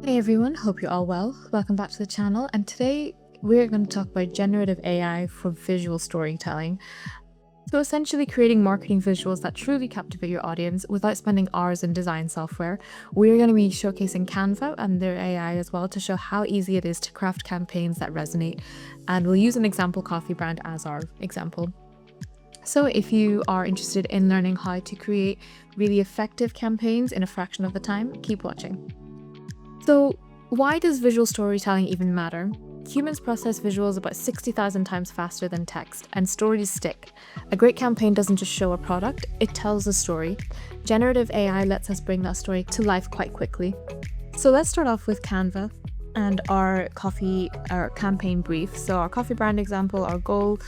Hey everyone, hope you're all well. Welcome back to the channel, and today we're going to talk about generative AI for visual storytelling. So essentially creating marketing visuals that truly captivate your audience without spending hours in design software. We're going to be showcasing Canva and their AI as well to show how easy it is to craft campaigns that resonate, and we'll use an example coffee brand as our example. So if you are interested in learning how to create really effective campaigns in a fraction of the time, keep watching. So why does visual storytelling even matter? Humans process visuals about 60,000 times faster than text, and stories stick. A great campaign doesn't just show a product, it tells a story. Generative AI lets us bring that story to life quite quickly. So let's start off with Canva and our campaign brief. So our coffee brand example, our goal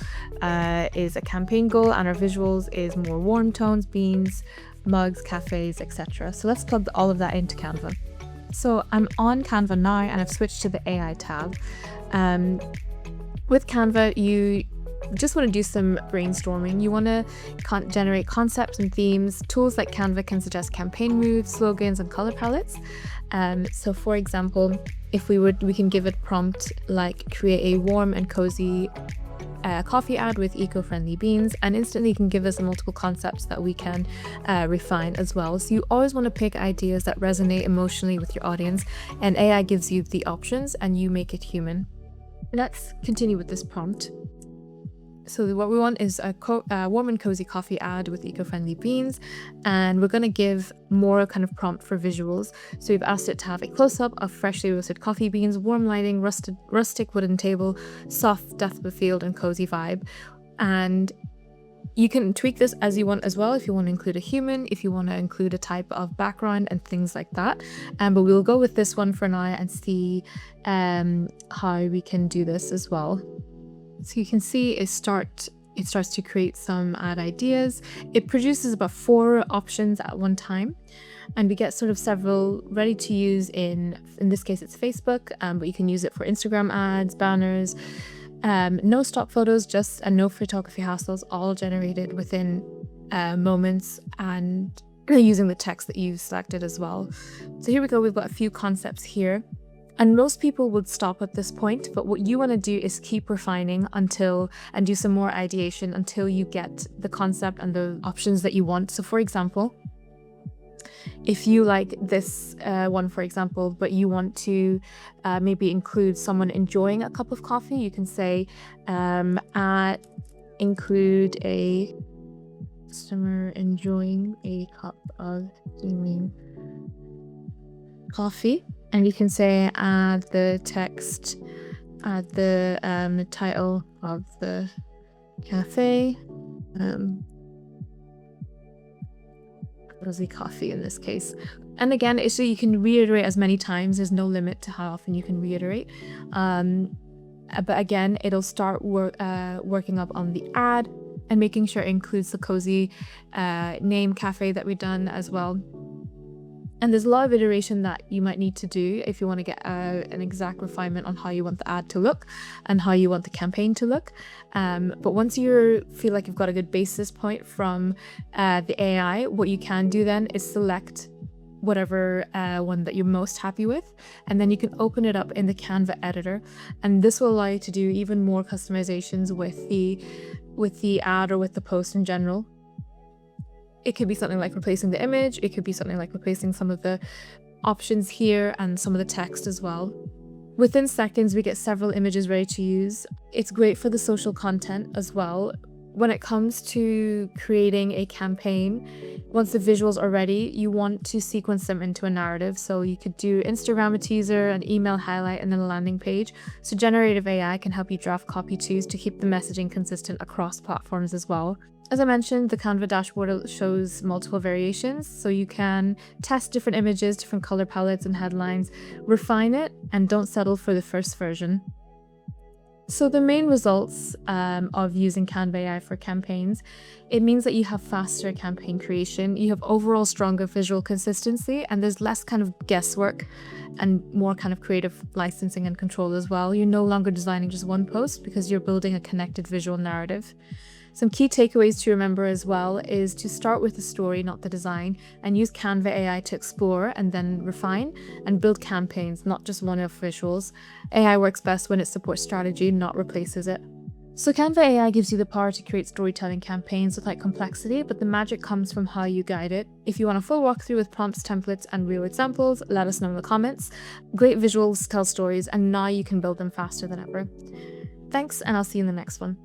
is a campaign goal, and our visuals is more warm tones, beans, mugs, cafes, etc. So let's plug all of that into Canva. So I'm on Canva now and I've switched to the AI tab. With Canva, you just want to do some brainstorming. You want to generate concepts and themes. Tools like Canva can suggest campaign moves, slogans, and color palettes. So for example, if we can give it prompt like create a warm and cozy coffee ad with eco-friendly beans, and instantly can give us multiple concepts that we can refine as well. So you always want to pick ideas that resonate emotionally with your audience, and AI gives you the options and you make it human. Let's continue with this prompt. So what we want is a warm and cozy coffee ad with eco-friendly beans, and we're going to give more kind of prompt for visuals. So we've asked it to have a close-up of freshly roasted coffee beans, warm lighting, rustic wooden table, soft depth of field, and cozy vibe. And you can tweak this as you want as well, if you want to include a human, if you want to include a type of background and things like that. But we'll go with this one for now and see how we can do this as well. So you can see it starts to create some ad ideas. It produces about 4 options at one time, and we get sort of several ready to use in this case it's Facebook, but you can use it for Instagram ads, banners, no stock photos, and no photography hassles, all generated within moments, and using the text that you've selected as well. So here we go, we've got a few concepts here. And most people would stop at this point, but what you want to do is keep refining and do some more ideation until you get the concept and the options that you want. So for example, if you like this one, for example, but you want to maybe include someone enjoying a cup of coffee, you can say include a customer enjoying a cup of steaming coffee. And you can say add the text, add the title of the cafe, cozy coffee in this case. And again, so you can reiterate as many times. There's no limit to how often you can reiterate. But again, it'll start working up on the ad and making sure it includes the cozy name cafe that we've done as well. And there's a lot of iteration that you might need to do if you want to get an exact refinement on how you want the ad to look and how you want the campaign to look. But once you feel like you've got a good basis point from the AI, what you can do then is select whatever one that you're most happy with, and then you can open it up in the Canva editor, and this will allow you to do even more customizations with the ad or with the post in general. It could be something like replacing the image, it could be something like replacing some of the options here and some of the text as well. Within seconds, we get several images ready to use. It's great for the social content as well. When it comes to creating a campaign, once the visuals are ready, you want to sequence them into a narrative. So you could do Instagram a teaser, an email highlight, and then a landing page. So generative AI can help you draft copy too to keep the messaging consistent across platforms as well. As I mentioned, the Canva dashboard shows multiple variations, so you can test different images, different color palettes and headlines, refine it, and don't settle for the first version. So the main results of using Canva AI for campaigns, it means that you have faster campaign creation, you have overall stronger visual consistency, and there's less kind of guesswork and more kind of creative licensing and control as well. You're no longer designing just one post because you're building a connected visual narrative. Some key takeaways to remember as well is to start with the story, not the design, and use Canva AI to explore and then refine and build campaigns, not just one-off visuals. AI works best when it supports strategy, not replaces it. So Canva AI gives you the power to create storytelling campaigns without complexity, but the magic comes from how you guide it. If you want a full walkthrough with prompts, templates, and real examples, let us know in the comments. Great visuals tell stories, and now you can build them faster than ever. Thanks, and I'll see you in the next one.